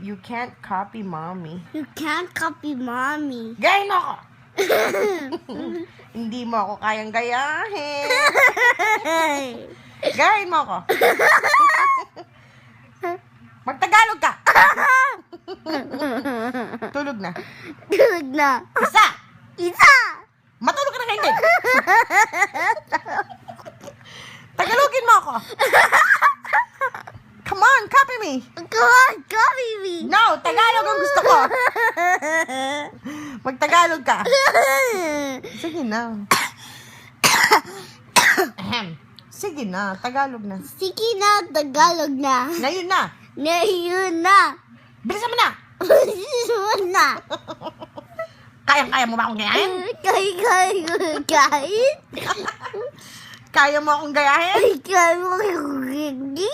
You can't copy mommy. You can't copy mommy. Gayahin mo ako! Hindi mo ako kayang gayahin. Gayahin mo ako. Magtagalog ka. Tulog na. Tulog na. Isa! Isa! Matulog ka na hindi. Tagalogin mo ako. Come on, copy me. Come on, copy me. No, Tagalog ang gusto ko. Magtagalog ka. Sige na. Sige na, Tagalog na. Sige na, Tagalog na. Ngayon na. Ngayon na. Bilisan mo na. Bilisan na. Kaya mo ba akong gayahin? Kahit. Kaya mo akong gayahin? Kaya mo hindi.